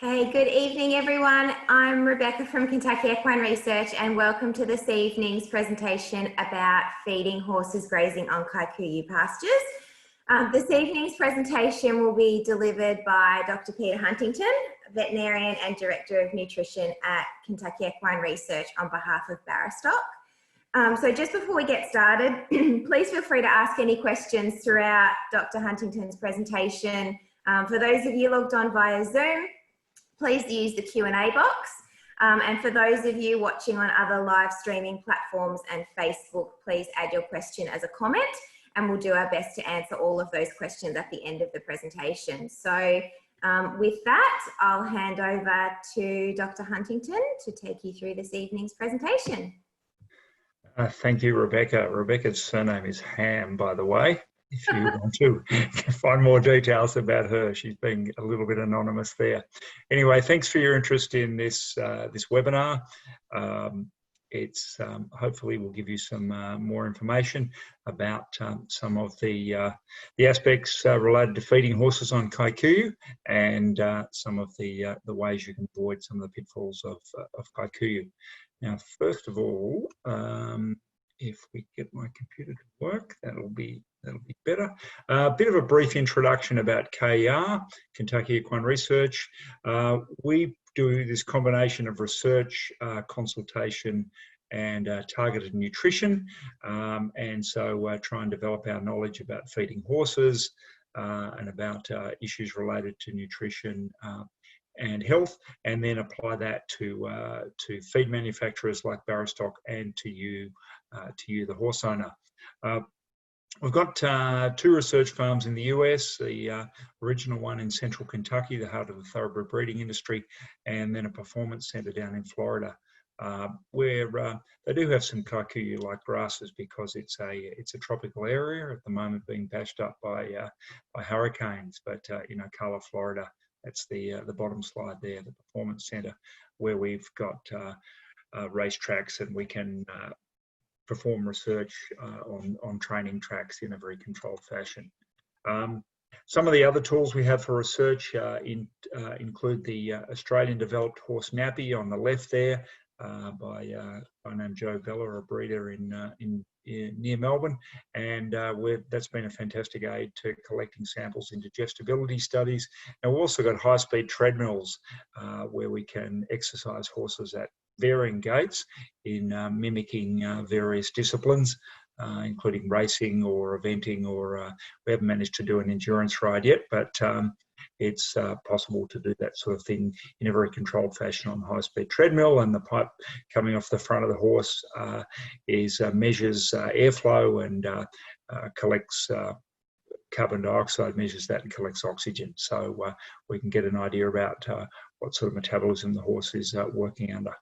Okay, good evening everyone. I'm Rebecca from Kentucky Equine Research and welcome to this evening's presentation about feeding horses grazing on Kikuyu pastures. This evening's presentation will be delivered by Dr. Peter Huntington, veterinarian and Director of Nutrition at Kentucky Equine Research on behalf of Barastoc. So just before we get started, please feel free to ask any questions throughout Dr. Huntington's presentation. For those of you logged on via Zoom, please use the Q&A box. And for those of you watching on other live streaming platforms and Facebook, please add your question as a comment and we'll do our best to answer all of those questions at the end of the presentation. So with that, I'll hand over to Dr. Huntington to take you through this evening's presentation. Thank you, Rebecca. Rebecca's surname is Ham, by the way. If you want to find more details about her, she's being a little bit anonymous there. Anyway, thanks for your interest in this this webinar. It's hopefully will give you some more information about some of the aspects related to feeding horses on Kikuyu and some of the ways you can avoid some of the pitfalls of Kikuyu. Now, first of all, if we get my computer to work, that'll be better. A bit of a brief introduction about KER, Kentucky Equine Research. We do this combination of research, consultation, and targeted nutrition. And so try and develop our knowledge about feeding horses and about issues related to nutrition and health, and then apply that to feed manufacturers like Barastoc and to you, the horse owner. We've got two research farms in the US, the original one in central Kentucky, the heart of the thoroughbred breeding industry, and then a performance centre down in Florida, where they do have some Kikuyu-like grasses because it's a tropical area at the moment being bashed up by hurricanes. But in Ocala, Florida, that's the bottom slide there, the performance centre, where we've got racetracks and we can perform research on training tracks in a very controlled fashion. Some of the other tools we have for research include the Australian developed horse nappy on the left there by a guy named Joe Vella, a breeder near Melbourne, and that's been a fantastic aid to collecting samples in digestibility studies. And we've also got high-speed treadmills where we can exercise horses at varying gaits in mimicking various disciplines, including racing or eventing, or we haven't managed to do an endurance ride yet, but it's possible to do that sort of thing in a very controlled fashion on a high-speed treadmill. And the pipe coming off the front of the horse measures airflow and collects carbon dioxide, measures that and collects oxygen. So we can get an idea about what sort of metabolism the horse is working under.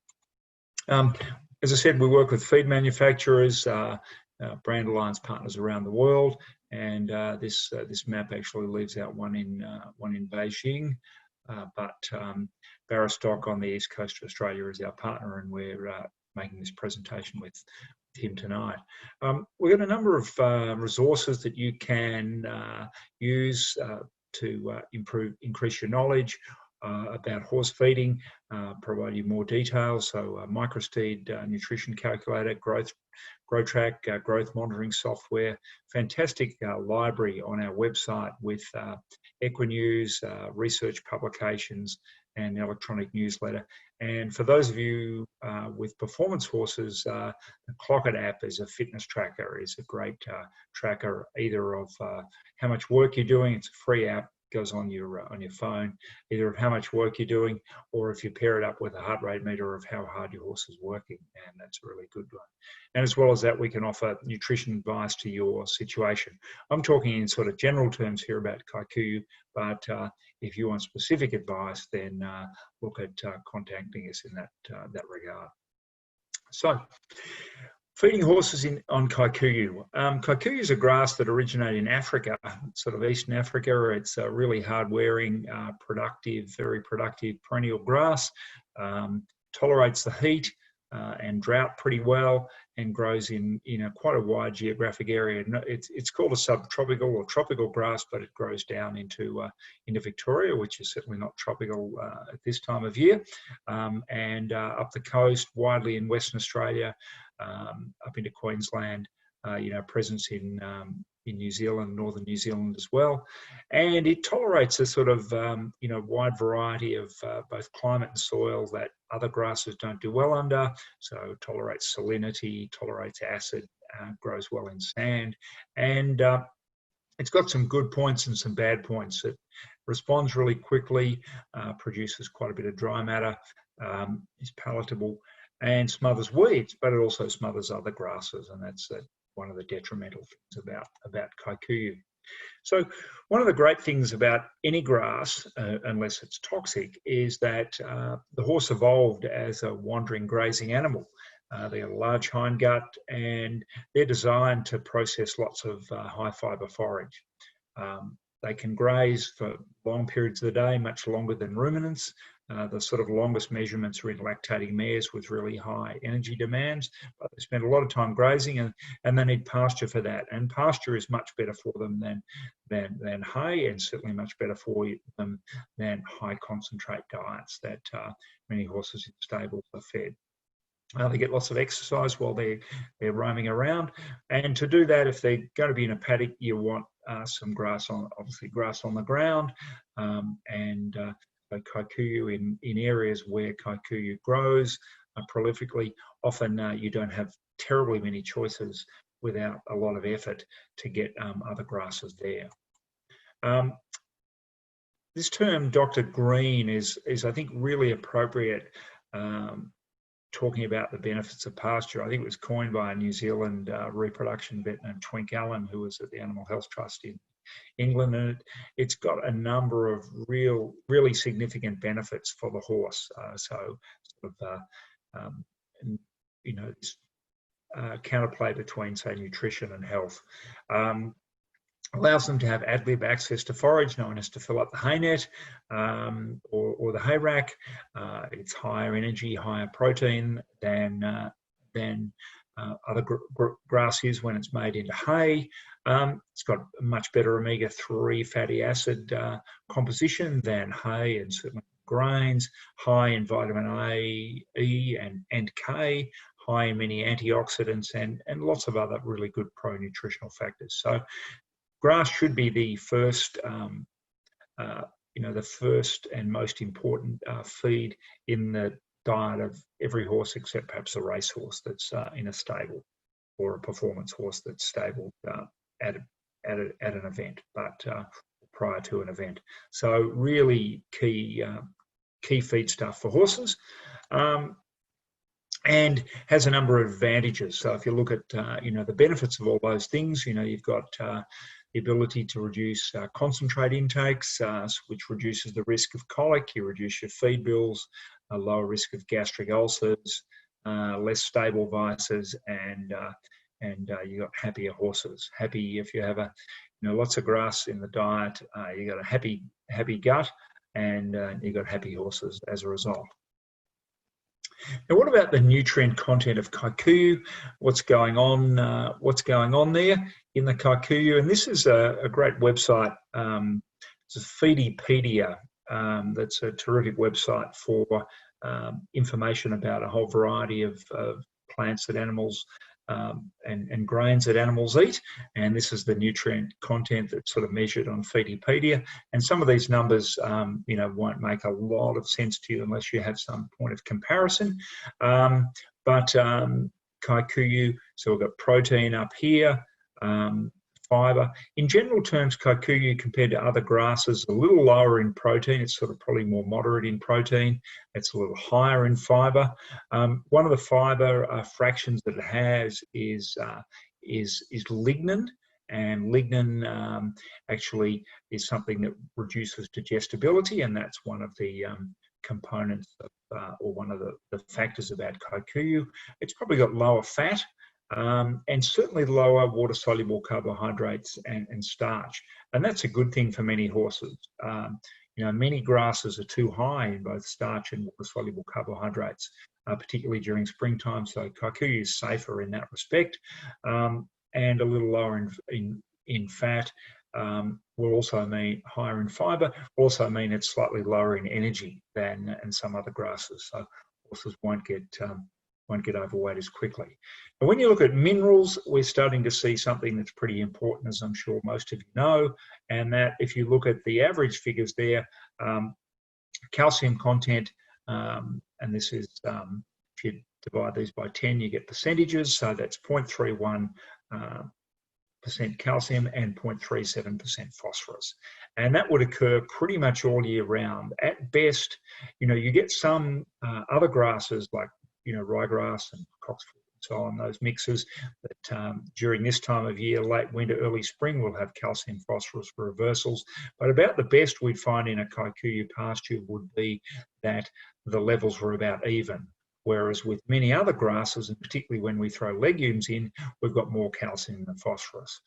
As I said, we work with feed manufacturers, brand alliance partners around the world, and this map actually leaves out one in Beijing, but Barastoc on the east coast of Australia is our partner, and we're making this presentation with him tonight. We've got a number of resources that you can use to increase your knowledge about horse feeding, provide you more details. So microsteed nutrition calculator, GrowTrack, growth monitoring software, fantastic library on our website with Equinews, research publications, and electronic newsletter. And for those of you with performance horses, the Clockit app is a fitness tracker, is a great tracker either of how much work you're doing. It's a free app, goes on your phone, either of how much work you're doing, or if you pair it up with a heart rate meter of how hard your horse is working, and that's a really good one. And as well as that, we can offer nutrition advice to your situation. I'm talking in sort of general terms here about Kikuyu, but if you want specific advice, then look at contacting us in that regard. So, feeding horses on Kikuyu. Kikuyu is a grass that originated in Africa, sort of Eastern Africa. It's a really hard-wearing, very productive perennial grass. Tolerates the heat, and drought pretty well, and grows in quite a wide geographic area. It's called a subtropical or tropical grass, but it grows down into Victoria, which is certainly not tropical at this time of year, and up the coast, widely in Western Australia, up into Queensland, presence in New Zealand, northern New Zealand as well. And it tolerates a sort of, wide variety of both climate and soil that other grasses don't do well under. So it tolerates salinity, tolerates acid, grows well in sand. And it's got some good points and some bad points. It responds really quickly, produces quite a bit of dry matter, is palatable, and smothers weeds, but it also smothers other grasses, and that's one of the detrimental things about Kikuyu. So one of the great things about any grass, unless it's toxic, is that the horse evolved as a wandering grazing animal. They have a large hindgut, and they're designed to process lots of high fibre forage. They can graze for long periods of the day, much longer than ruminants. The sort of longest measurements are in lactating mares with really high energy demands, but they spend a lot of time grazing, and they need pasture for that. And pasture is much better for them than hay, and certainly much better for them than high concentrate diets that many horses in stables are fed. They get lots of exercise while they're roaming around, and to do that, if they're going to be in a paddock, you want some grass obviously grass on the ground, and Kikuyu in areas where Kikuyu grows prolifically. Often you don't have terribly many choices without a lot of effort to get other grasses there. This term, Dr. Green, is I think really appropriate, talking about the benefits of pasture. I think it was coined by a New Zealand reproduction vet named Twink Allen, who was at the Animal Health Trust in England, and it's got a number of really significant benefits for the horse. Counterplay between, say, nutrition and health. Allows them to have ad lib access to forage, known as to fill up the hay net or the hay rack. It's higher energy, higher protein than other grass is when it's made into hay. It's got a much better omega-3 fatty acid composition than hay and certainly grains, high in vitamin A, E and K, high in many antioxidants and lots of other really good pro-nutritional factors. So grass should be the first, the first and most important feed in the diet of every horse, except perhaps a racehorse that's in a stable, or a performance horse that's stabled at an event, but prior to an event. So really key feed stuff for horses, and has a number of advantages. So if you look at the benefits of all those things, you've got the ability to reduce concentrate intakes, which reduces the risk of colic. You reduce your feed bills, a lower risk of gastric ulcers, less stable vices, and you got happier horses. Happy if you have lots of grass in the diet, you got a happy gut, and you got happy horses as a result. Now, what about the nutrient content of Kikuyu? What's going on there in the Kikuyu? And this is a great website. It's a Feedipedia. That's a terrific website for information about a whole variety of plants that animals and grains that animals eat. And this is the nutrient content that's sort of measured on Feedipedia. And some of these numbers, won't make a lot of sense to you unless you have some point of comparison. But Kikuyu, so we've got protein up here, fibre. In general terms, Kikuyu compared to other grasses, a little lower in protein. It's sort of probably more moderate in protein. It's a little higher in fibre. One of the fibre fractions that it has is lignin, and lignin actually is something that reduces digestibility, and that's one of the components of, or one of the factors about Kikuyu. It's probably got lower fat, and certainly lower water-soluble carbohydrates and starch. And that's a good thing for many horses. Many grasses are too high in both starch and water-soluble carbohydrates, particularly during springtime. So Kikuyu is safer in that respect, and a little lower in fat. Will also mean higher in fibre, also mean it's slightly lower in energy than some other grasses. So horses won't get overweight as quickly. And when you look at minerals, we're starting to see something that's pretty important, as I'm sure most of you know, and that if you look at the average figures there, calcium content, and this is, if you divide these by 10, you get percentages, so that's 0.31% calcium and 0.37% phosphorus. And that would occur pretty much all year round. At best, you get some other grasses like, ryegrass and cocksfoot and so on, those mixes that during this time of year, late winter, early spring, will have calcium phosphorus reversals. But about the best we'd find in a Kikuyu pasture would be that the levels were about even. Whereas with many other grasses, and particularly when we throw legumes in, we've got more calcium than phosphorus.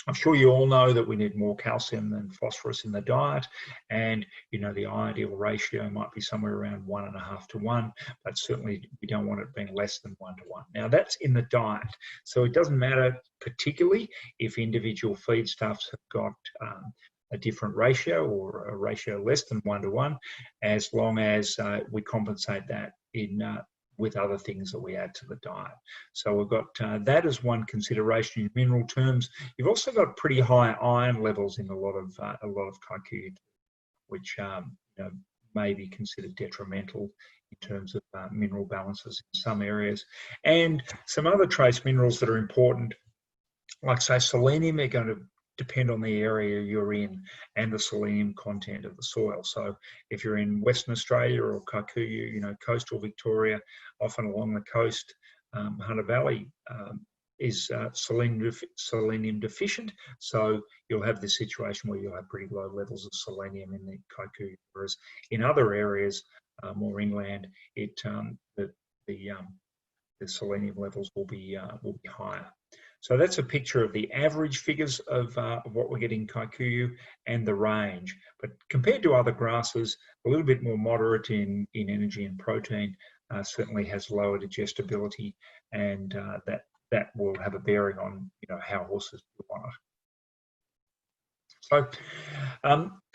I'm sure you all know that we need more calcium than phosphorus in the diet, and the ideal ratio might be somewhere around 1.5 to 1, but certainly we don't want it being less than 1 to 1. Now that's in the diet, so it doesn't matter particularly if individual feedstuffs have got a different ratio or a ratio less than 1 to 1, as long as we compensate that with other things that we add to the diet. So we've got that as one consideration in mineral terms. You've also got pretty high iron levels in a lot of Kikuyu, which may be considered detrimental in terms of mineral balances in some areas. And some other trace minerals that are important, like say selenium, are going to depend on the area you're in and the selenium content of the soil. So if you're in Western Australia or Kikuyu, coastal Victoria, often along the coast, Hunter Valley is selenium deficient. So you'll have this situation where you'll have pretty low levels of selenium in the Kikuyu, whereas in other areas, more inland, the selenium levels will be higher. So that's a picture of the average figures of what we're getting in Kikuyu and the range. But compared to other grasses, a little bit more moderate in energy and protein, certainly has lower digestibility, and that will have a bearing on how horses want it. So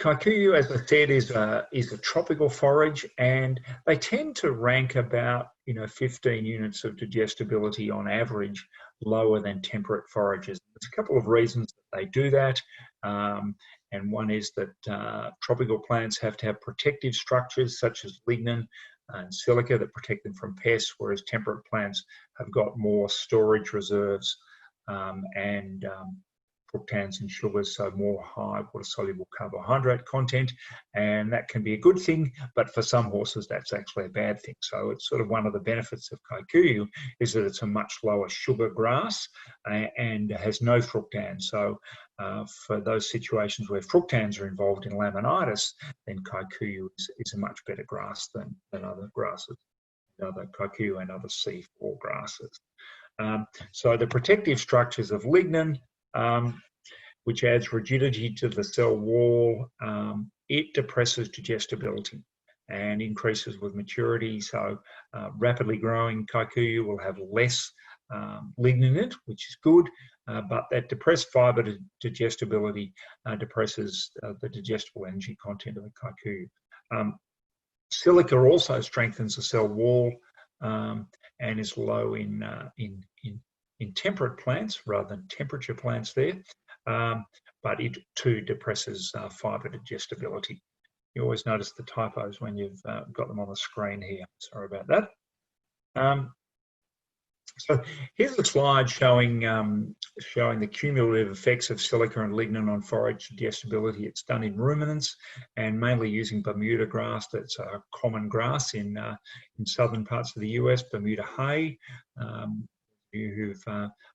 Kikuyu, as I said, is a tropical forage, and they tend to rank about 15 units of digestibility on average lower than temperate forages. There's a couple of reasons that they do that, and one is that tropical plants have to have protective structures such as lignin and silica that protect them from pests, whereas temperate plants have got more storage reserves and fructans and sugars, so more high water-soluble carbohydrate content, and that can be a good thing, but for some horses that's actually a bad thing. So it's sort of one of the benefits of Kikuyu is that it's a much lower sugar grass and has no fructans. So for those situations where fructans are involved in laminitis, then Kikuyu is a much better grass than other grasses, other Kikuyu and other C4 grasses. So the protective structures of lignin, which adds rigidity to the cell wall, it depresses digestibility and increases with maturity. So rapidly growing Kikuyu will have less lignin in it, which is good, but that depressed fibre digestibility depresses the digestible energy content of the Kikuyu. Silica also strengthens the cell wall and is low in temperate plants rather than temperature plants there, but it too depresses fibre digestibility. You always notice the typos when you've got them on the screen here. Sorry about that. So here's a slide showing the cumulative effects of silica and lignin on forage digestibility. It's done in ruminants and mainly using Bermuda grass. That's a common grass in southern parts of the US, Bermuda hay. You who've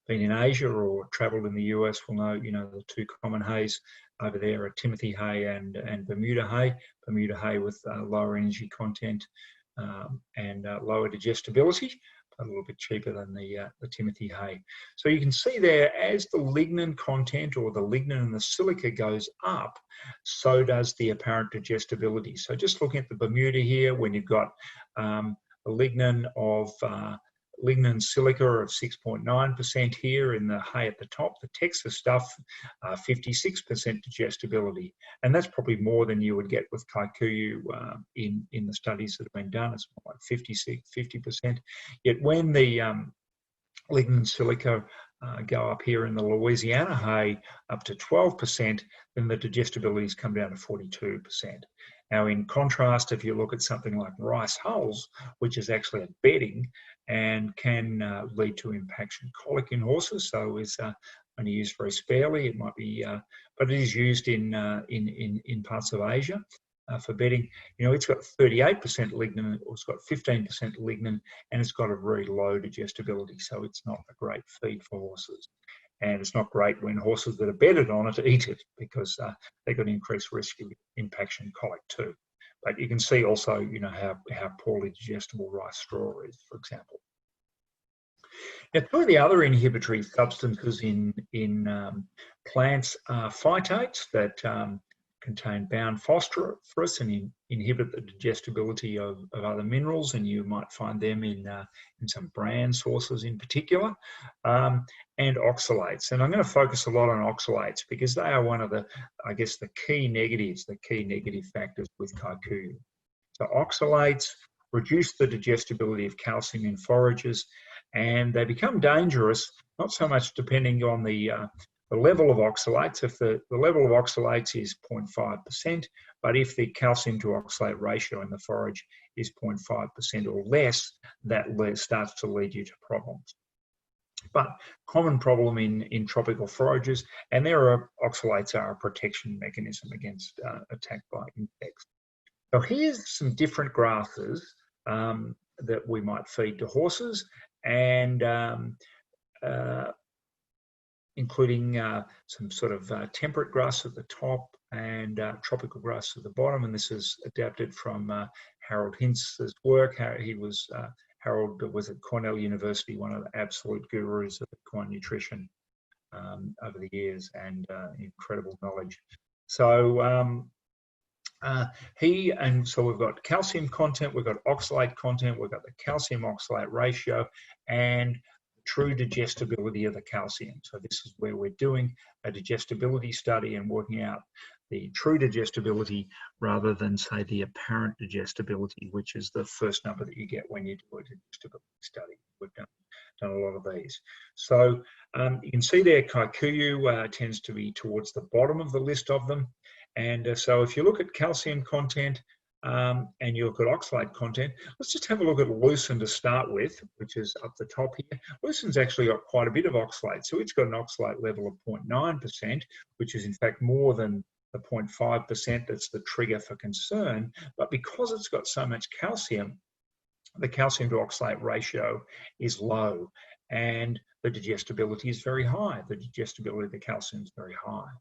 been in Asia or travelled in the US will know, the two common hays over there are Timothy hay and Bermuda hay. Bermuda hay with lower energy content and lower digestibility. a little bit cheaper than the Timothy hay. So you can see there, as the lignin content or the lignin and the silica goes up, so does the apparent digestibility. So just looking at the Bermuda here, when you've got a lignin of lignin silica of 6.9% here in the hay at the top. The Texas stuff, 56% digestibility. And that's probably more than you would get with Kikuyu in the studies that have been done. It's more like 50%. Yet when the lignin silica go up here in the Louisiana hay up to 12%, then the digestibilities come down to 42%. Now, in contrast, if you look at something like rice hulls, which is actually a bedding and can lead to impaction colic in horses, so is only used very sparely. It might be, but it is used in parts of Asia for bedding. You know, it's got 38% lignin, or it's got 15% lignin, and it's got a very low digestibility, so it's not a great feed for horses. And it's not great when horses that are bedded on it eat it, because they've got increased risk of impaction colic too. But you can see also, you know, how poorly digestible rice straw is, for example. Now, two of the other inhibitory substances in plants are phytates that contain bound phosphorus and inhibit the digestibility of other minerals, and you might find them in some bran sources in particular, and oxalates. And I'm going to focus a lot on oxalates because they are one of the, I guess, the key negative factors with Kikuyu. So oxalates reduce the digestibility of calcium in forages, and they become dangerous, not so much depending on the level of oxalates. If the level of oxalates is 0.5%, but if the calcium to oxalate ratio in the forage is 0.5% or less, that starts to lead you to problems. But common problem in tropical forages, and oxalates are a protection mechanism against attack by insects. So here's some different grasses that we might feed to horses, and including some sort of temperate grass at the top and tropical grass at the bottom. And this is adapted from Harold Hintz's work. Harold was at Cornell University, one of the absolute gurus of equine nutrition over the years, and incredible knowledge. So so we've got calcium content, we've got oxalate content, we've got the calcium oxalate ratio, and true digestibility of the calcium. So this is where we're doing a digestibility study and working out the true digestibility rather than, say, the apparent digestibility, which is the first number that you get when you do a digestibility study. We've done a lot of these. So you can see there Kikuyu tends to be towards the bottom of the list of them. And so if you look at calcium content, and you look at oxalate content, let's just have a look at lucerne to start with, which is up the top here. Lucerne's actually got quite a bit of oxalate. So it's got an oxalate level of 0.9%, which is in fact more than the 0.5% that's the trigger for concern. But because it's got so much calcium, the calcium to oxalate ratio is low, and the digestibility is very high. The digestibility of the calcium is very high.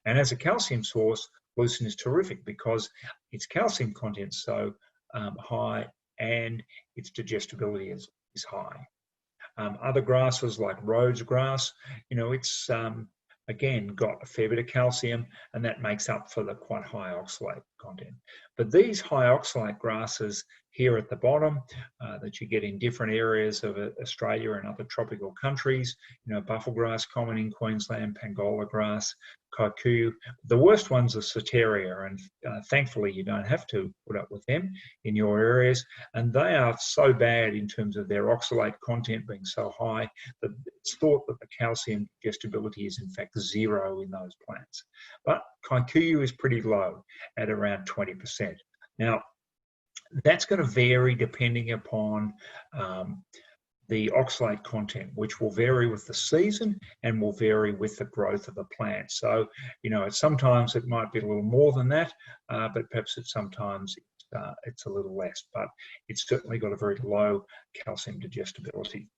And as a calcium source, lucerne is terrific because its calcium content is so high and its digestibility is high. Other grasses like Rhodes grass, you know, it's again got a fair bit of calcium, and that makes up for the quite high oxalate content. But these high oxalate grasses here at the bottom that you get in different areas of Australia and other tropical countries, you know, bufflegrass common in Queensland, Pangola grass, Kikuyu. The worst ones are Soteria, and thankfully you don't have to put up with them in your areas. And they are so bad in terms of their oxalate content being so high that it's thought that the calcium digestibility is in fact zero in those plants. But Kikuyu is pretty low at around 20%. Now, that's going to vary depending upon the oxalate content, which will vary with the season and will vary with the growth of the plant. So, you know, sometimes it might be a little more than that, but perhaps sometimes it's a little less, but it's certainly got a very low calcium digestibility.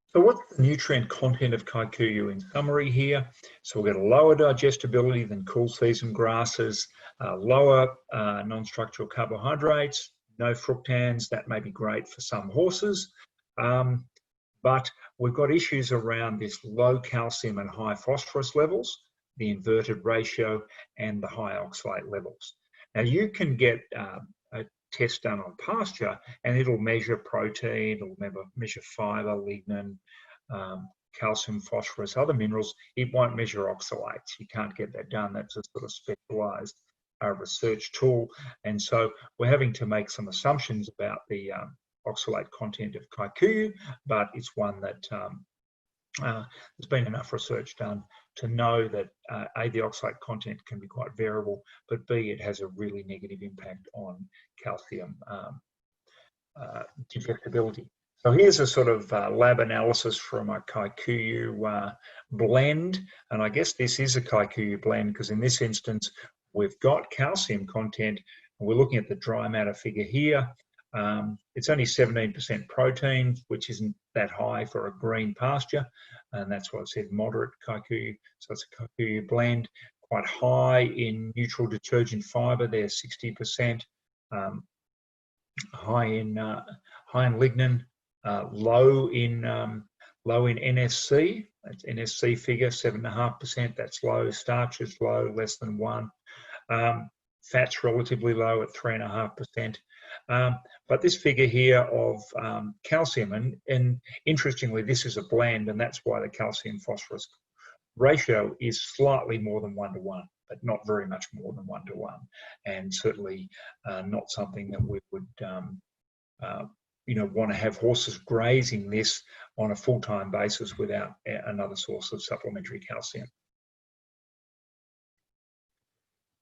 So what's the nutrient content of Kikuyu in summary here? So we've got a lower digestibility than cool season grasses, lower non-structural carbohydrates, no fructans, that may be great for some horses. But we've got issues around this low calcium and high phosphorus levels, the inverted ratio, and the high oxalate levels. Now, you can get a test done on pasture, and it'll measure protein, it'll measure fibre, lignin, calcium, phosphorus, other minerals. It won't measure oxalates. You can't get that done. That's a sort of specialised research tool. And so we're having to make some assumptions about the oxalate content of Kikuyu, but it's one that there's been enough research done to know that A, the oxalate content can be quite variable, but B, it has a really negative impact on calcium digestibility. So here's a sort of lab analysis from a Kikuyu blend, and I guess this is a Kikuyu blend because in this instance we've got calcium content, and we're looking at the dry matter figure here. It's only 17% protein, which isn't that high for a green pasture, and that's why I said moderate Kikuyu. So it's a Kikuyu blend, quite high in neutral detergent fibre. They're 60%, high in lignin, low in NSC. That's NSC figure 7.5%. That's low. Starch is low, less than 1. Fats relatively low at 3.5%. But this figure here of calcium, and interestingly, this is a blend, and that's why the calcium phosphorus ratio is slightly more than 1:1, but not very much more than 1:1, and certainly not something that we would want to have horses grazing this on a full-time basis without another source of supplementary calcium.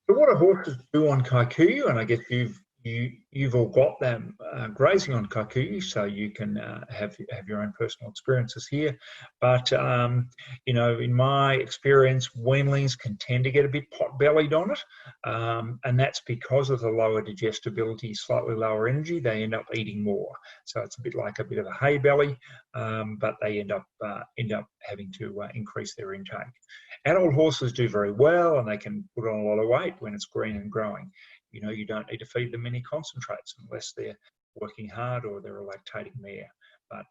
So what do horses do on Kikuyu? And I guess you've all got them grazing on Kikuyu, so you can have your own personal experiences here. But in my experience, weanlings can tend to get a bit pot-bellied on it, and that's because of the lower digestibility, slightly lower energy. They end up eating more, so it's a bit of a hay belly, but they end up having to increase their intake. Adult horses do very well, and they can put on a lot of weight when it's green and growing. You don't need to feed them any concentrates unless they're working hard or they're a lactating mare. But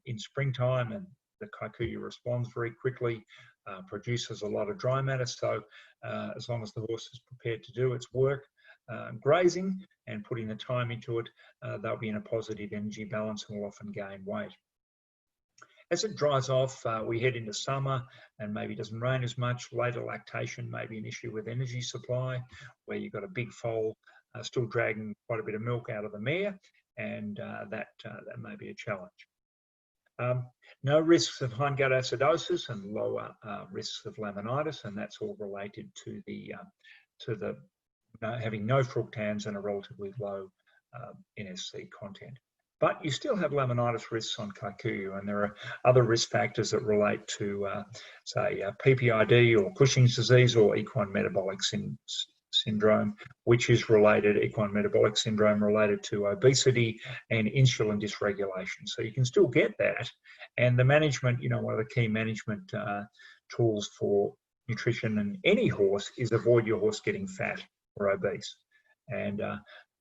in springtime, and the Kikuyu responds very quickly, produces a lot of dry matter. So as long as the horse is prepared to do its work, grazing and putting the time into it, they'll be in a positive energy balance and will often gain weight. As it dries off, we head into summer and maybe it doesn't rain as much. Later lactation may be an issue with energy supply, where you've got a big foal still dragging quite a bit of milk out of the mare, and that may be a challenge. No risks of hindgut acidosis and lower risks of laminitis, and that's all related to the having no fructans and a relatively low NSC content. But you still have laminitis risks on Kikuyu, and there are other risk factors that relate to, say, PPID or Cushing's disease or equine metabolic syndrome, which is related, equine metabolic syndrome related to obesity and insulin dysregulation. So you can still get that. And the management, one of the key management tools for nutrition in any horse is avoid your horse getting fat or obese. And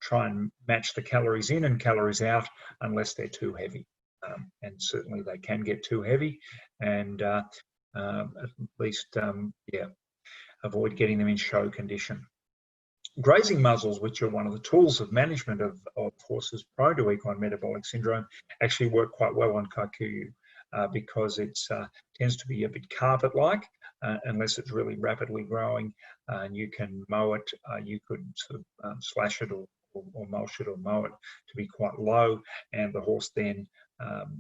try and match the calories in and calories out unless they're too heavy. And certainly they can get too heavy, and at least, avoid getting them in show condition. Grazing muzzles, which are one of the tools of management of horses prone to equine metabolic syndrome, actually work quite well on Kikuyu because it tends to be a bit carpet-like, unless it's really rapidly growing, and you can mow it. You could sort of slash it or mulch it or mow it to be quite low, and the horse then,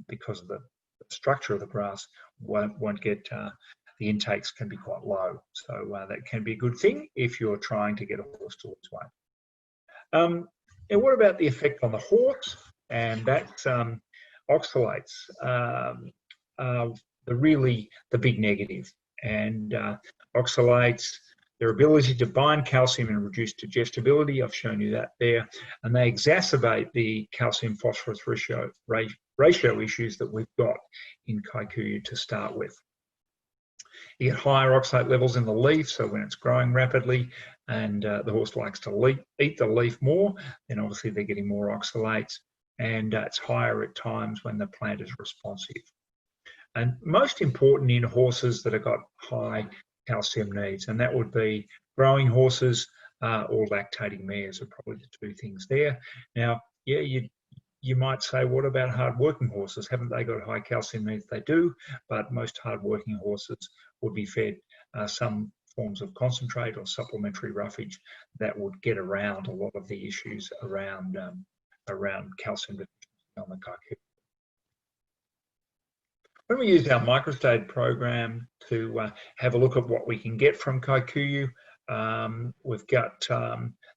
because of the structure of the grass, won't get the intakes can be quite low. So that can be a good thing if you're trying to get a horse to lose weight. And what about the effect on the horse? And that's oxalates, the big negative. And oxalates, their ability to bind calcium and reduce digestibility, I've shown you that there, and they exacerbate the calcium phosphorus ratio issues that we've got in Kikuyu to start with. You get higher oxalate levels in the leaf, so when it's growing rapidly and the horse likes to eat the leaf more, then obviously they're getting more oxalates, and it's higher at times when the plant is responsive. And most important in horses that have got high calcium needs, and that would be growing horses or lactating mares are probably the two things there. Now, yeah, you might say, what about hard-working horses? Haven't they got high calcium needs? They do, but most hard-working horses would be fed some forms of concentrate or supplementary roughage that would get around a lot of the issues around calcium deficiency on the Kikuyu. When we use our microstage program to have a look at what we can get from Kikuyu, we've got,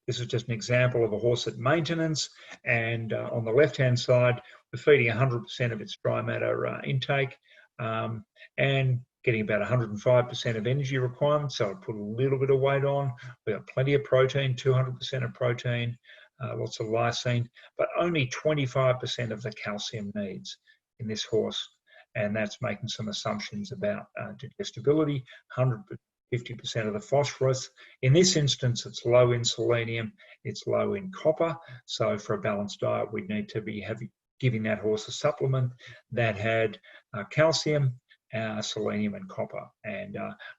this is just an example of a horse at maintenance, and on the left-hand side, we're feeding 100% of its dry matter intake and getting about 105% of energy requirements, so I put a little bit of weight on. We've got plenty of protein, 200% of protein, lots of lysine, but only 25% of the calcium needs in this horse. And that's making some assumptions about digestibility, 150% of the phosphorus. In this instance, it's low in selenium, it's low in copper. So for a balanced diet, we'd need to be giving that horse a supplement that had calcium, selenium and copper,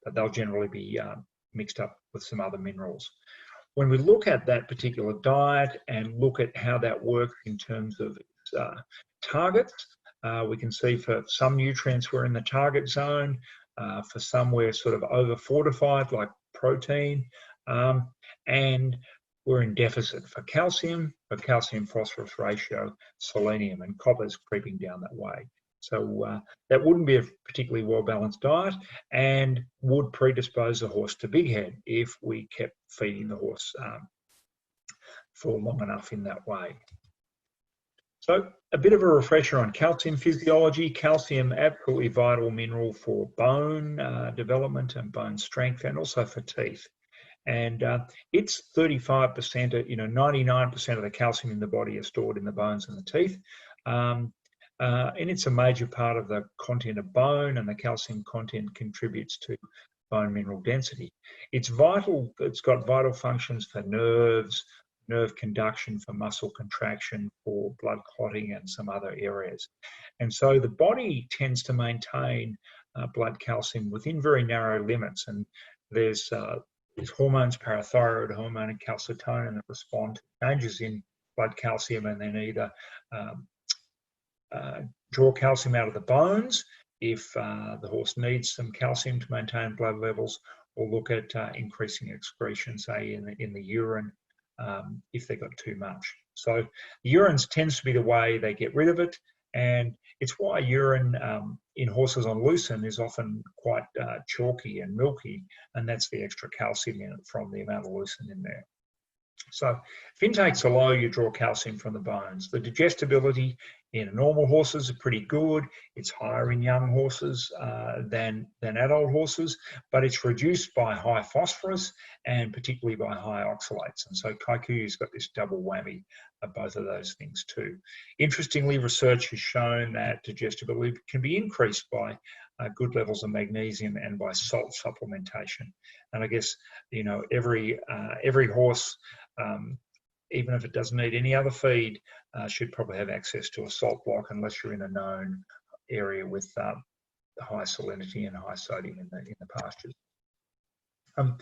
but they'll generally be mixed up with some other minerals. When we look at that particular diet and look at how that works in terms of its targets, we can see for some nutrients we're in the target zone, for some we're sort of over fortified like protein, and we're in deficit for calcium phosphorus ratio, selenium, and copper's creeping down that way. So that wouldn't be a particularly well-balanced diet and would predispose the horse to big head if we kept feeding the horse for long enough in that way. So a bit of a refresher on calcium physiology. Calcium, absolutely vital mineral for bone development and bone strength, and also for teeth. And it's 35%, 99% of the calcium in the body is stored in the bones and the teeth. And it's a major part of the content of bone, and the calcium content contributes to bone mineral density. It's vital, it's got vital functions for nerves, nerve conduction, for muscle contraction, for blood clotting and some other areas. And so the body tends to maintain blood calcium within very narrow limits, and there's hormones, parathyroid hormone and calcitonin, that respond to changes in blood calcium and then either draw calcium out of the bones if the horse needs some calcium to maintain blood levels, or look at increasing excretion, say in the urine, if they got too much. So the urine tends to be the way they get rid of it, and it's why urine in horses on lucerne is often quite chalky and milky, and that's the extra calcium in it from the amount of lucerne in there. So if intakes are low, you draw calcium from the bones. The digestibility in normal horses is pretty good. It's higher in young horses than adult horses, but it's reduced by high phosphorus and particularly by high oxalates. And so Kikuyu's got this double whammy of both of those things too. Interestingly, research has shown that digestibility can be increased by good levels of magnesium and by salt supplementation. And I guess, every horse, even if it doesn't need any other feed, should probably have access to a salt block, unless you're in a known area with high salinity and high sodium in the pastures. One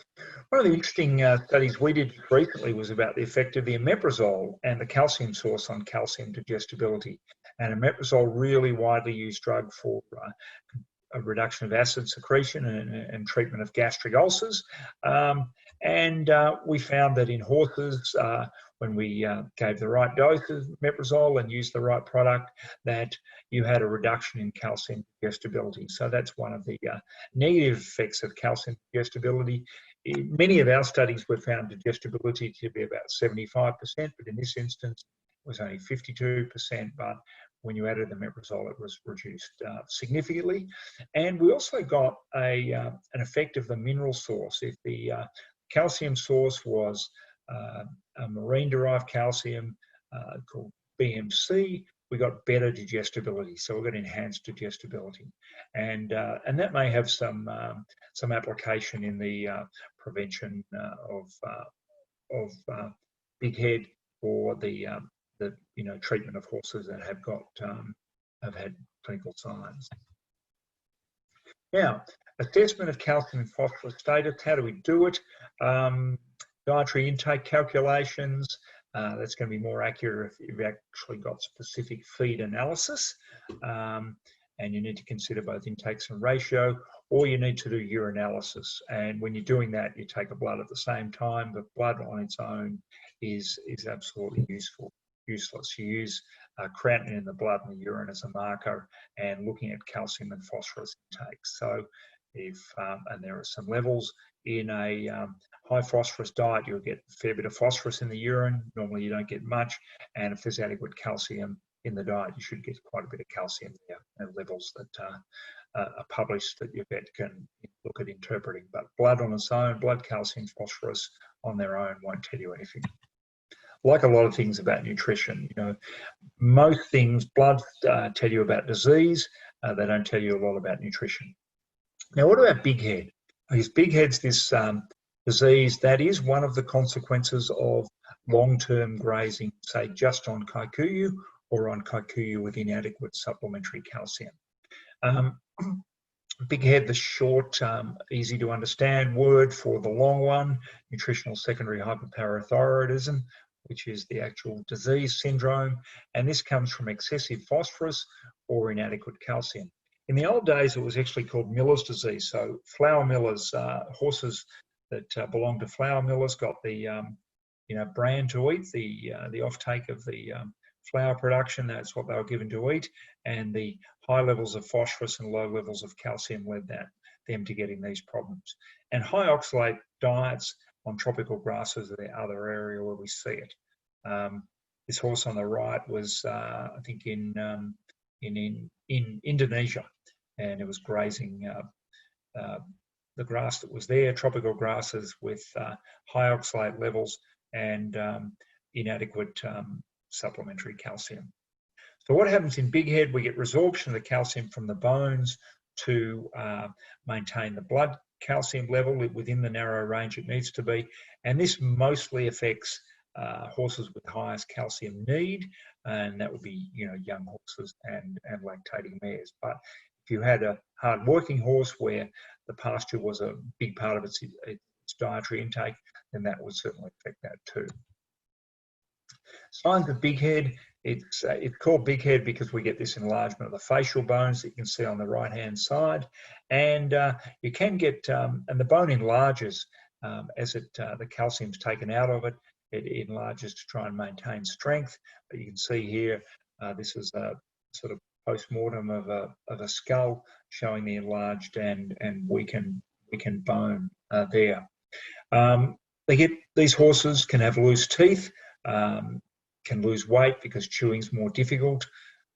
of the interesting studies we did recently was about the effect of the omeprazole and the calcium source on calcium digestibility. And omeprazole, really widely used drug for a reduction of acid secretion and treatment of gastric ulcers. And we found that in horses, when we gave the right dose of omeprazole and used the right product, that you had a reduction in calcium digestibility. So that's one of the negative effects of calcium digestibility. In many of our studies, we found digestibility to be about 75%, but in this instance, it was only 52%. But when you added the omeprazole, it was reduced significantly. And we also got an effect of the mineral source. If the calcium source was a marine-derived calcium called BMC, we got better digestibility. So we've got enhanced digestibility, and that may have some application in the prevention of big head, or the treatment of horses that have had clinical signs. Now, assessment of calcium and phosphorus status. How do we do it? Dietary intake calculations. That's going to be more accurate if you've actually got specific feed analysis, and you need to consider both intakes and ratio, or you need to do urinalysis. And when you're doing that, you take a blood at the same time. But blood on its own is absolutely useless. You use creatinine in the blood and the urine as a marker, and looking at calcium and phosphorus intakes. So if and there are some levels in a high phosphorus diet, you'll get a fair bit of phosphorus in the urine. Normally you don't get much, and if there's adequate calcium in the diet, you should get quite a bit of calcium there, and levels that are published that your vet can look at interpreting. But blood on its own, blood calcium, phosphorus on their own won't tell you anything. Like a lot of things about nutrition, most things, blood tell you about disease. They don't tell you a lot about nutrition. Now, what about big head? Because big head's this disease that is one of the consequences of long-term grazing, say just on Kikuyu, or on Kikuyu with inadequate supplementary calcium. Big head, the short, easy to understand word for the long one, nutritional secondary hyperparathyroidism, which is the actual disease syndrome. And this comes from excessive phosphorus or inadequate calcium. In the old days, it was actually called Miller's disease. So flour millers, horses that belonged to flour millers, got the bran to eat, the offtake of the flour production. That's what they were given to eat, and the high levels of phosphorus and low levels of calcium led them to getting these problems. And high oxalate diets on tropical grasses are the other area where we see it. This horse on the right was, I think, in Indonesia, and it was grazing the grass that was there, tropical grasses with high oxalate levels and inadequate supplementary calcium. So what happens in big head? We get resorption of the calcium from the bones to maintain the blood calcium level within the narrow range it needs to be, and this mostly affects horses with highest calcium need, and that would be young horses and lactating mares. But if you had a hard working horse where the pasture was a big part of its dietary intake, then that would certainly affect that too. Signs of big head. It's called big head because we get this enlargement of the facial bones that you can see on the right hand side, and you can get and the bone enlarges as the calcium's taken out of it. It enlarges to try and maintain strength. But you can see here this is a sort of post-mortem of a skull showing the enlarged and weakened bone there. These horses can have loose teeth. Can lose weight because chewing's more difficult,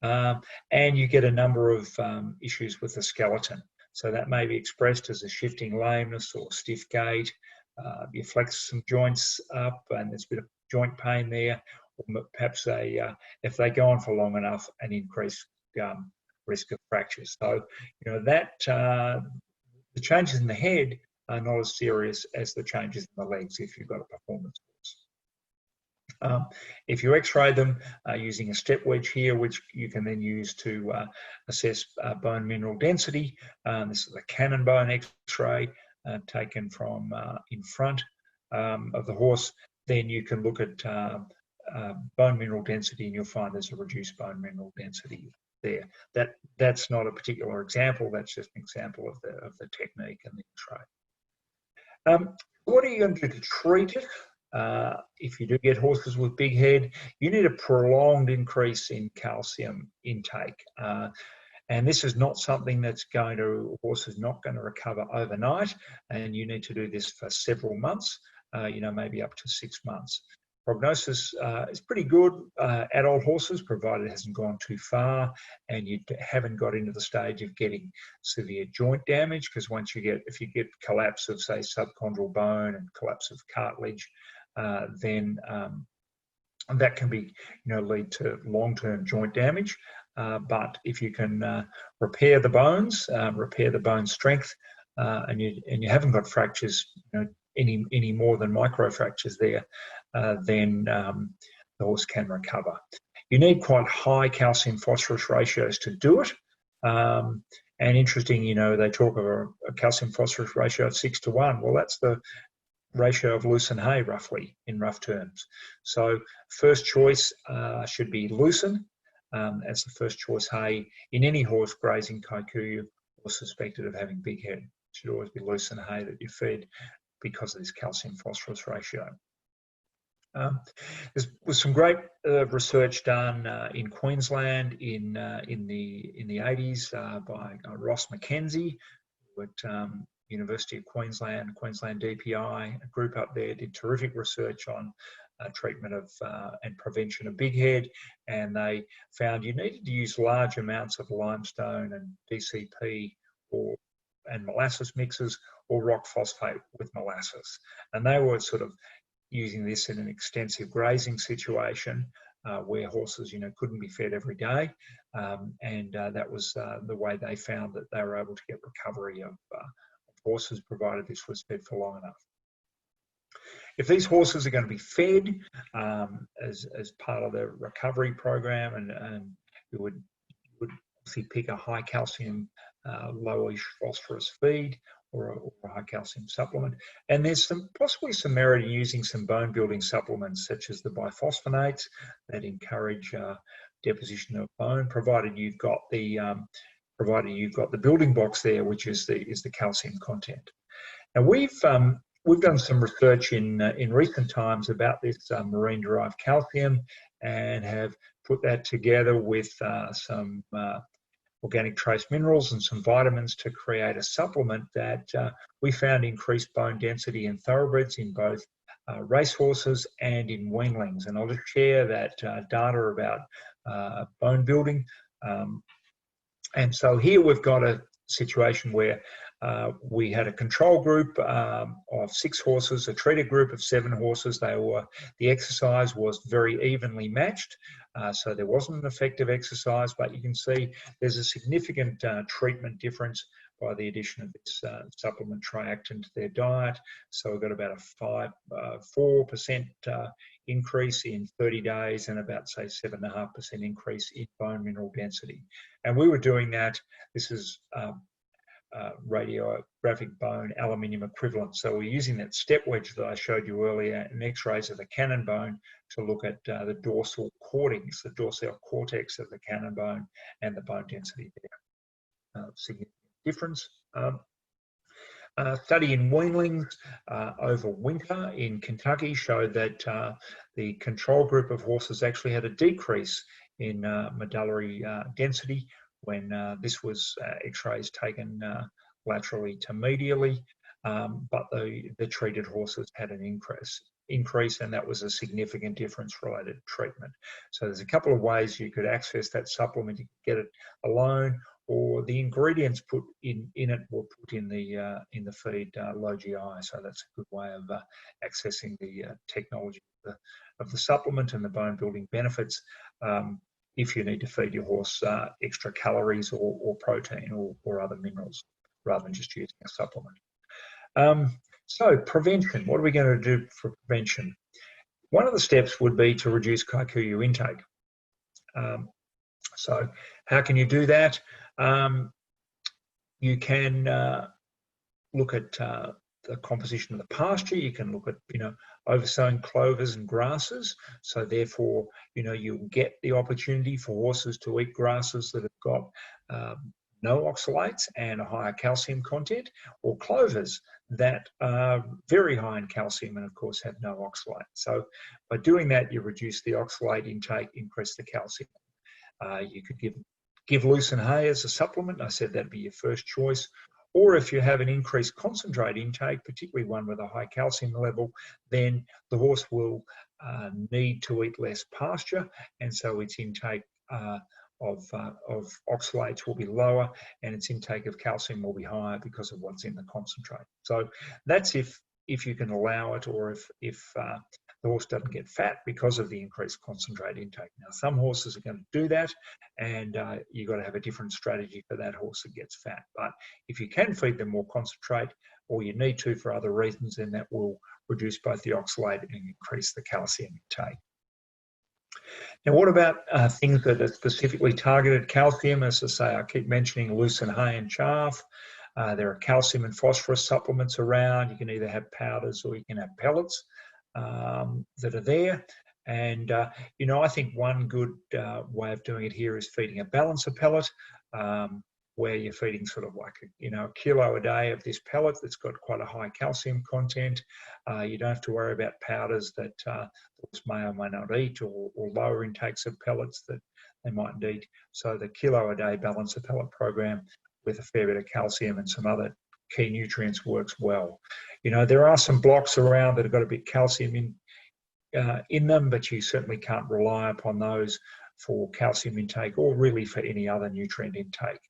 and you get a number of issues with the skeleton. So that may be expressed as a shifting lameness or stiff gait. You flex some joints up and there's a bit of joint pain there, or perhaps if they go on for long enough, an increased risk of fractures. So that the changes in the head are not as serious as the changes in the legs if you've got a performance horse. If you x-ray them using a step wedge here, which you can then use to assess bone mineral density, this is a cannon bone x-ray taken from in front of the horse, then you can look at bone mineral density and you'll find there's a reduced bone mineral density there. That's not a particular example, that's just an example of the technique and the x-ray. What are you going to do to treat it? If you do get horses with big head, you need a prolonged increase in calcium intake. And this is not something that's a horse is not going to recover overnight, and you need to do this for several months, maybe up to 6 months. Prognosis is pretty good. Adult horses, provided it hasn't gone too far and you haven't got into the stage of getting severe joint damage, because if you get collapse of, say, subchondral bone and collapse of cartilage, then And that can be, lead to long-term joint damage. But if you can repair the bones, repair the bone strength, and you haven't got fractures, any more than microfractures there, then the horse can recover. You need quite high calcium phosphorus ratios to do it. And interesting, they talk of a calcium phosphorus ratio of 6:1. Well, that's the ratio of lucerne hay, roughly, in rough terms. So first choice should be lucerne as the first choice hay in any horse grazing Kikuyu or suspected of having big head. It should always be lucerne hay that you feed because of this calcium phosphorus ratio. There was some great research done in Queensland in the 80s by Ross Mackenzie at University of Queensland DPI. A group up there did terrific research on treatment of and prevention of big head, and they found you needed to use large amounts of limestone and DCP and molasses mixes or rock phosphate with molasses, and they were sort of using this in an extensive grazing situation where horses, couldn't be fed every day, and that was the way they found that they were able to get recovery of horses, provided this was fed for long enough. If these horses are going to be fed as part of the recovery program, and you would obviously pick a high calcium, lowish phosphorus feed, or a high calcium supplement. And there's possibly some merit in using some bone building supplements such as the biphosphonates that encourage deposition of bone, provided you've got the building blocks there, which is the calcium content. Now we've done some research in recent times about this marine derived calcium, and have put that together with some organic trace minerals and some vitamins to create a supplement that we found increased bone density in thoroughbreds in both racehorses and in weanlings. And I'll just share that data about bone building. And so here we've got a situation where we had a control group of 6 horses, a treated group of 7 horses. The exercise was very evenly matched, so there wasn't an effective exercise, but you can see there's a significant treatment difference by the addition of this supplement triactin to their diet. So we've got about a 4% increase in 30 days and about, say, 7.5% increase in bone mineral density. And we were doing that. This is radiographic bone aluminium equivalent. So we're using that step wedge that I showed you earlier in X-rays of the cannon bone to look at the dorsal cortex, the dorsal cortex of the cannon bone, and the bone density there. Significant difference. Study in weanlings over winter in Kentucky showed that the control group of horses actually had a decrease in medullary density when this was X-rays taken laterally to medially, but the treated horses had an increase, and that was a significant difference related to treatment. So there's a couple of ways you could access that supplement. You could get it alone, or the ingredients put in it were put in the feed low GI. So that's a good way of accessing the technology of the supplement and the bone building benefits. If you need to feed your horse extra calories or protein or other minerals, rather than just using a supplement. So prevention, what are we going to do for prevention? One of the steps would be to reduce Kikuyu intake. So how can you do that? You can look at the composition of the pasture. You can look at, oversowing clovers and grasses. So therefore, you'll get the opportunity for horses to eat grasses that have got no oxalates and a higher calcium content, or clovers that are very high in calcium and of course have no oxalate. So by doing that, you reduce the oxalate intake, increase the calcium. You could give lucerne hay as a supplement. I said that'd be your first choice. Or if you have an increased concentrate intake, particularly one with a high calcium level, then the horse will need to eat less pasture, and so its intake of oxalates will be lower, and its intake of calcium will be higher because of what's in the concentrate. So that's if you can allow it, or if the horse doesn't get fat because of the increased concentrate intake. Now, some horses are going to do that, and you've got to have a different strategy for that horse that gets fat. But if you can feed them more concentrate, or you need to for other reasons, then that will reduce both the oxalate and increase the calcium intake. Now, what about things that are specifically targeted calcium? As I say, I keep mentioning lucerne hay and chaff. There are calcium and phosphorus supplements around. You can either have powders or you can have pellets that are there. And, you know, I think one good way of doing it here is feeding a balancer pellet, where you're feeding sort of like, a kilo a day of this pellet that's got quite a high calcium content. You don't have to worry about powders that horse may or may not eat, or lower intakes of pellets that they mightn't eat. So the kilo a day balancer pellet program with a fair bit of calcium and some other key nutrients works well. You know, there are some blocks around that have got a bit of calcium in them, but you certainly can't rely upon those for calcium intake or really for any other nutrient intake.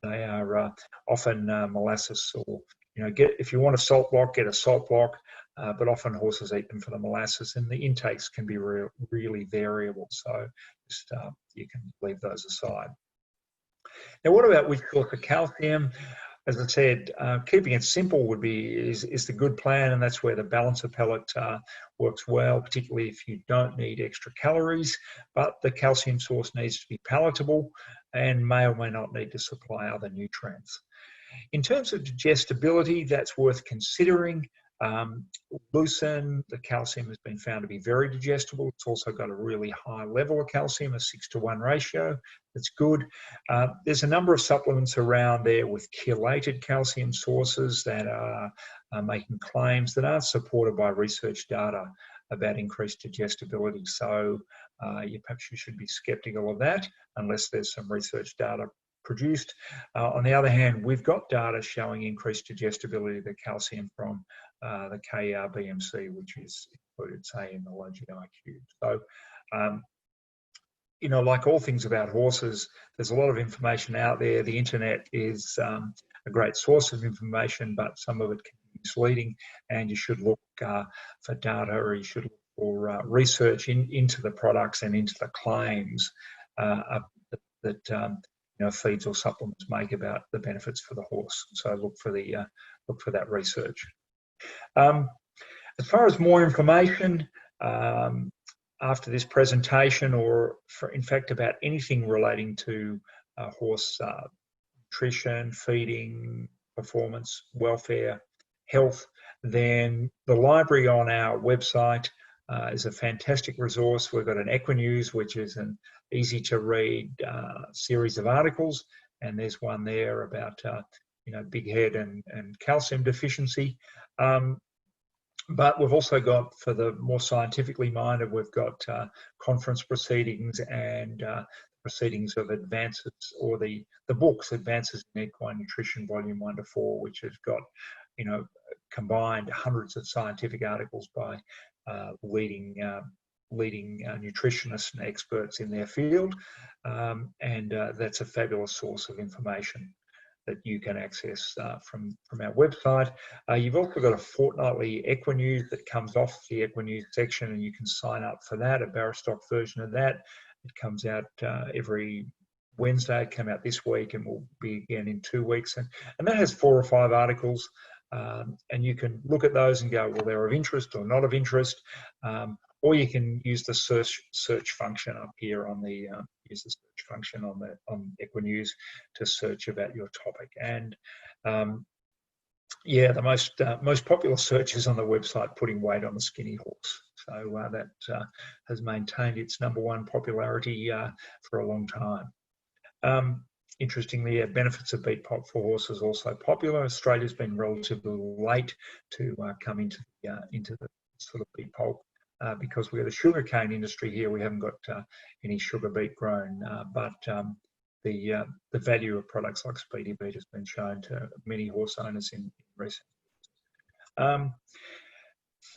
They are often molasses, or if you want a salt block, get a salt block, but often horses eat them for the molasses, and the intakes can be really variable, so just you can leave those aside. Now, what about which source of calcium? As I said, keeping it simple is the good plan, and that's where the balancer pellet works well, particularly if you don't need extra calories, but the calcium source needs to be palatable and may or may not need to supply other nutrients. In terms of digestibility, that's worth considering. Lucerne, the calcium has been found to be very digestible. It's also got a really high level of calcium, a 6:1 ratio. That's good. There's a number of supplements around there with chelated calcium sources that are making claims that aren't supported by research data about increased digestibility. So perhaps you should be skeptical of that unless there's some research data produced. On the other hand, we've got data showing increased digestibility of the calcium from the KER-BMC, which is included, say, in the low GI cube. So, like all things about horses, there's a lot of information out there. The internet is a great source of information, but some of it can be misleading, and you should look for data, or you should look for research into the products and into the claims that feeds or supplements make about the benefits for the horse. So look for that research. As far as more information after this presentation, or in fact about anything relating to horse nutrition, feeding, performance, welfare, health, then the library on our website is a fantastic resource. We've got an Equinews, which is an easy to read series of articles, and there's one there about big head and calcium deficiency. But we've also got, for the more scientifically minded, we've got conference proceedings and proceedings of advances, or the books Advances in Equine Nutrition Volume 1 to 4, which has got combined hundreds of scientific articles by leading nutritionists and experts in their field, and that's a fabulous source of information that you can access from our website. You've also got a fortnightly Equinews that comes off the Equinews section, and you can sign up for that, a Barastoc version of that. It comes out every Wednesday. It came out this week and will be again in 2 weeks. And that has 4 or 5 articles, and you can look at those and go, well, they're of interest or not of interest. Or you can use the search function up here on the on Equinews to search about your topic. And the most popular search is on the website, putting weight on the skinny horse. So that has maintained its #1 popularity for a long time. Interestingly, benefits of beet pulp for horses is also popular. Australia's been relatively late to come into the sort of beet pulp. Because we have the sugarcane industry here, we haven't got any sugar beet grown, but the value of products like Speedy Beet has been shown to many horse owners in recent years.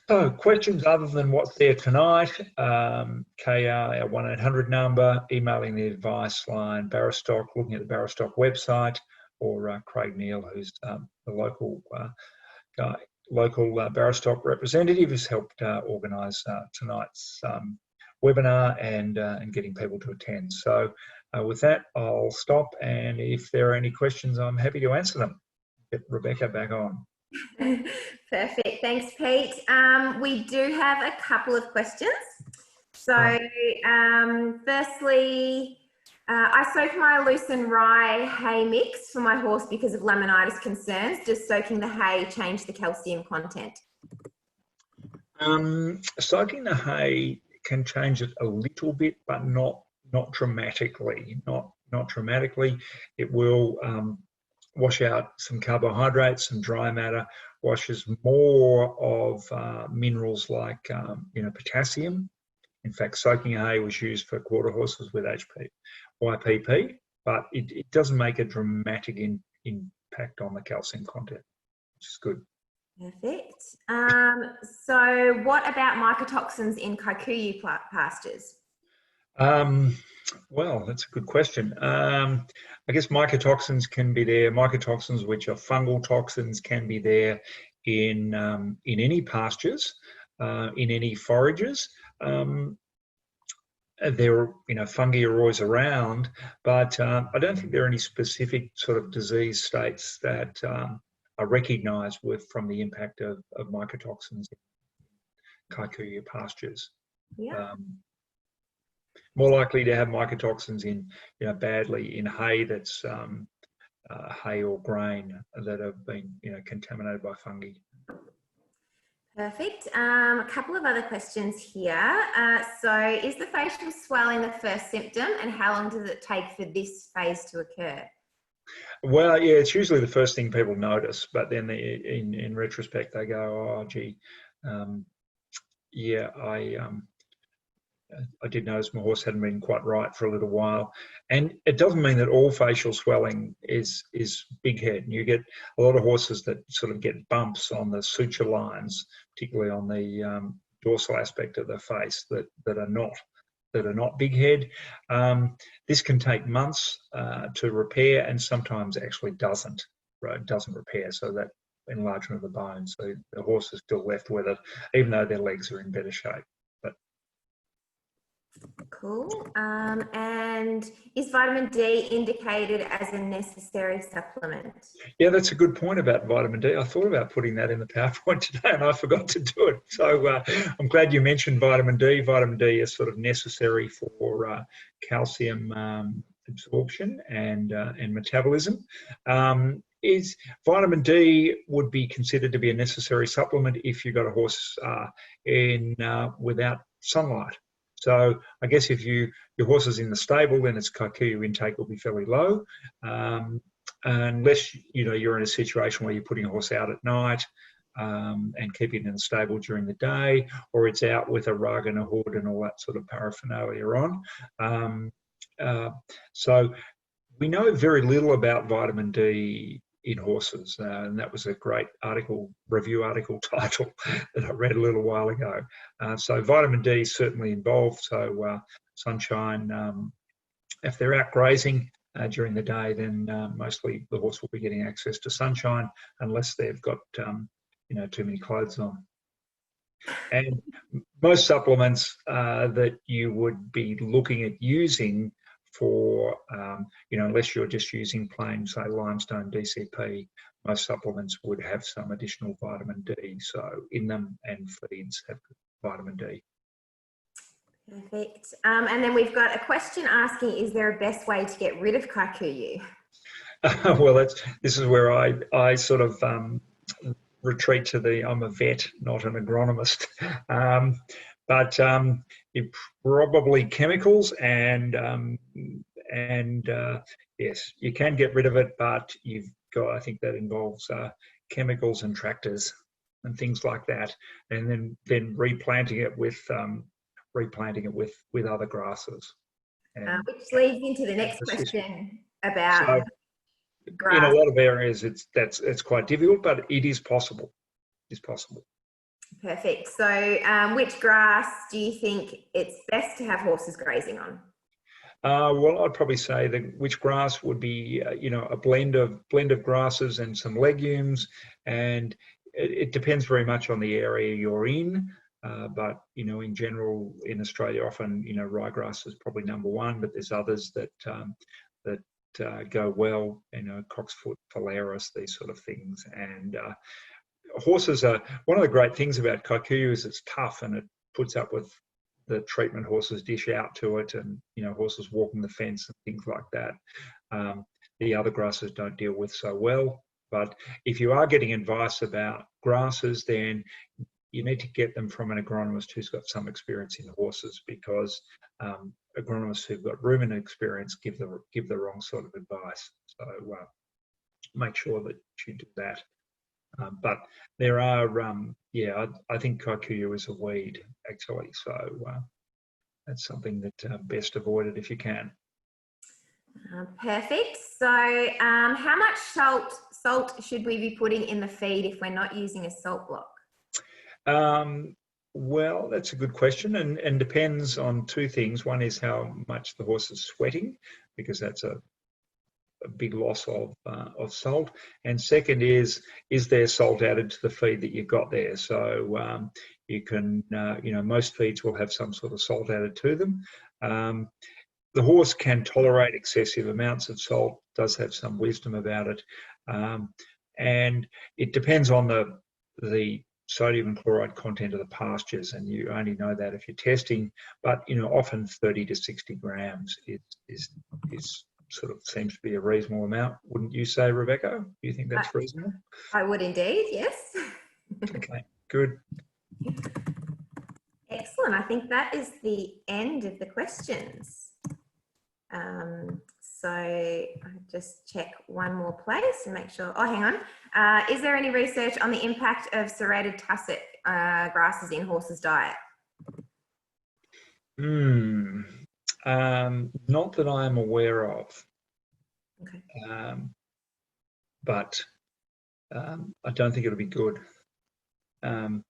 So questions other than what's there tonight, KR, our 1-800 number, emailing the advice line, Barastoc, looking at the Barastoc website, or Craig Neal, who's the local guy local Barastoc representative, has helped organise tonight's webinar and getting people to attend. So with that, I'll stop, and if there are any questions, I'm happy to answer them. Get Rebecca back on. Perfect. Thanks, Pete. We do have a couple of questions. So firstly, I soak my lucerne rye hay mix for my horse because of laminitis concerns. Does soaking the hay change the calcium content? Soaking the hay can change it a little bit, but not dramatically. Not dramatically. It will wash out some carbohydrates, some dry matter, washes more of minerals like potassium. In fact, soaking hay was used for quarter horses with YPP, but it doesn't make a dramatic impact on the calcium content, which is good. Perfect. So what about mycotoxins in Kikuyu pastures? Well, that's a good question. I guess mycotoxins can be there. Mycotoxins, which are fungal toxins, can be there in any pastures, in any forages. Fungi are always around, but I don't think there are any specific sort of disease states that are recognised from the impact of mycotoxins in Kikuyu pastures. Yeah. More likely to have mycotoxins badly in hay that's hay or grain that have been contaminated by fungi. Perfect. A couple of other questions here. So is the facial swelling the first symptom, and how long does it take for this phase to occur? Well, yeah, it's usually the first thing people notice, but then in retrospect they go, oh, gee, yeah, I did notice my horse hadn't been quite right for a little while. And it doesn't mean that all facial swelling is big head. And you get a lot of horses that sort of get bumps on the suture lines, particularly on the dorsal aspect of the face that are not big head. This can take months to repair, and sometimes actually doesn't repair, so that enlargement of the bone. So the horse is still left with it, even though their legs are in better shape. Cool. And is vitamin D indicated as a necessary supplement? Yeah, that's a good point about vitamin D. I thought about putting that in the PowerPoint today and I forgot to do it. So I'm glad you mentioned vitamin D. Vitamin D is sort of necessary for calcium absorption and metabolism. Is vitamin D would be considered to be a necessary supplement if you've got a horse without sunlight. So I guess if your horse is in the stable, then its Kikuyu intake will be fairly low, unless you're in a situation where you're putting a horse out at night and keeping it in the stable during the day, or it's out with a rug and a hood and all that sort of paraphernalia on. So we know very little about vitamin D in horses, and that was a great review article title that I read a little while ago. So vitamin D is certainly involved. So sunshine, if they're out grazing during the day, then mostly the horse will be getting access to sunshine, unless they've got too many clothes on. And most supplements that you would be looking at using for, unless you're just using plain, say, limestone DCP, most supplements would have some additional vitamin D, so in them, and feeds have vitamin D. Perfect. And then we've got a question asking, is there a best way to get rid of Kikuyu? Well, this is where I sort of retreat to I'm a vet, not an agronomist. But probably chemicals and yes, you can get rid of it, but I think that involves chemicals and tractors and things like that, and then replanting it with other grasses. Which leads into the next question about grass. In a lot of areas, it's quite difficult, but it is possible. It's possible. Perfect. So which grass do you think it's best to have horses grazing on? Well, I'd probably say that which grass would be, a blend of grasses and some legumes. And it depends very much on the area you're in. But, you know, in general, in Australia, often, you know, ryegrass is probably number one, but there's others that go well, you know, cocksfoot, phalaris, these sort of things. And horses are, one of the great things about Kikuyu is it's tough and it puts up with the treatment horses dish out to it, and, you know, horses walking the fence and things like that. The other grasses don't deal with so well. But if you are getting advice about grasses, then you need to get them from an agronomist who's got some experience in horses, because agronomists who've got ruminant experience give the wrong sort of advice. So make sure that you do that. But there are, I think Kikuyu is a weed, actually. So that's something that best avoided if you can. Perfect. So how much salt should we be putting in the feed if we're not using a salt block? Well, that's a good question, and depends on two things. One is how much the horse is sweating, because that's a big loss of salt. And second is there salt added to the feed that you've got there? So you can, you know, most feeds will have some sort of salt added to them. The horse can tolerate excessive amounts of salt, does have some wisdom about it. And it depends on the sodium and chloride content of the pastures, and you only know that if you're testing. But, you know, often 30 to 60 grams is sort of seems to be a reasonable amount. Wouldn't you say, Rebecca? Do you think that's reasonable? I would indeed, yes. Okay, good. Excellent. I think that is the end of the questions. So I'll just check one more place and make sure. Oh, hang on. Is there any research on the impact of serrated tussock grasses in horses' diet? Not that I'm aware of. Okay. But I don't think it'll be good. Don't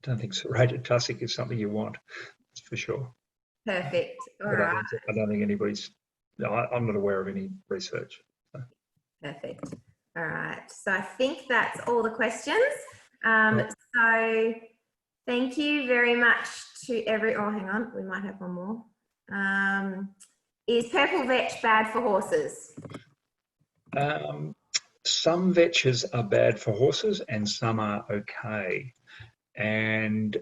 think serrated tussock is something you want, that's for sure. Perfect. All right. I don't think I'm not aware of any research. So. Perfect. All right. So I think that's all the questions. So thank you very much to oh, hang on. We might have one more. Is purple vetch bad for horses? Some vetches are bad for horses and some are okay. And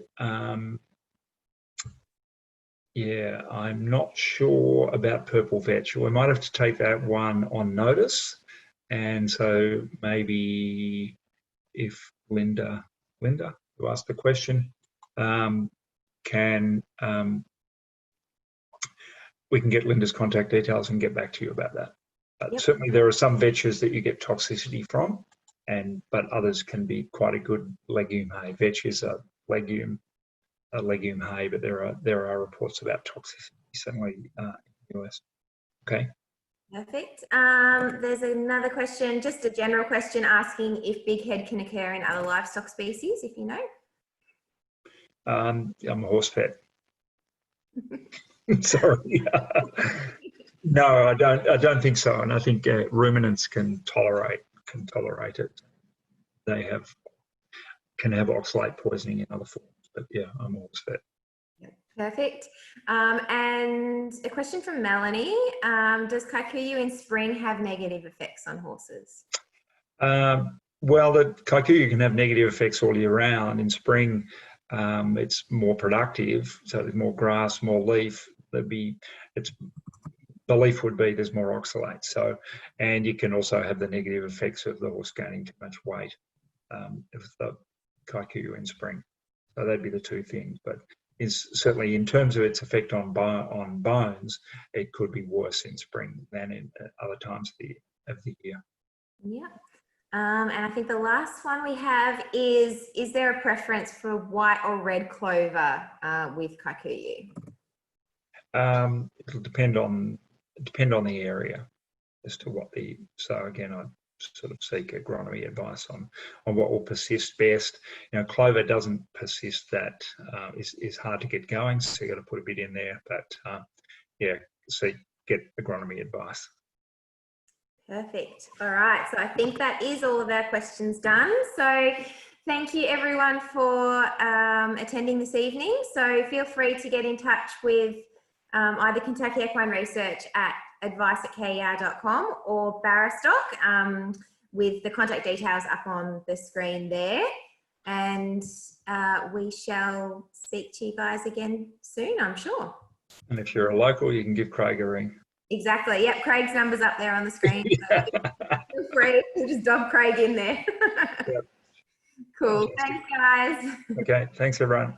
yeah, I'm not sure about purple vetch. We might have to take that one on notice. And so maybe if Linda, who asked the question, we can get Linda's contact details and get back to you about that. But certainly there are some vetches that you get toxicity from, but others can be quite a good legume hay. Vetch is a legume hay, but there are reports about toxicity, certainly in the US. Okay. Perfect. There's another question, just a general question asking if big head can occur in other livestock species, if you know. I'm a horse vet. Sorry. No, I don't think so. And I think ruminants can tolerate it. They can have oxalate poisoning in other forms. But yeah, I'm a horse vet. Perfect. And a question from Melanie. Does Kikuyu in spring have negative effects on horses? Well, the Kikuyu can have negative effects all year round. In spring, it's more productive, so there's more grass, more leaf. The leaf would be there's more oxalates. So, and you can also have the negative effects of the horse gaining too much weight with the Kikuyu in spring. So that'd be the two things. But certainly in terms of its effect on bones, it could be worse in spring than in other times of the year. Yeah. And I think the last one we have is there a preference for white or red clover with Kikuyu? It'll depend on the area as to so again, I sort of seek agronomy advice on what will persist best. You know, clover doesn't persist, that is hard to get going, so you got to put a bit in there, but yeah, get agronomy advice. Perfect. All right. So I think that is all of our questions done. So thank you everyone for attending this evening. So feel free to get in touch with either Kentucky Equine Research at advice@ker.com or Barastoc with the contact details up on the screen there. And we shall speak to you guys again soon, I'm sure. And if you're a local, you can give Craig a ring. Exactly. Yep. Craig's number's up there on the screen. So feel free to just dob Craig in there. Yep. Cool. Thanks, guys. Okay. Thanks, everyone.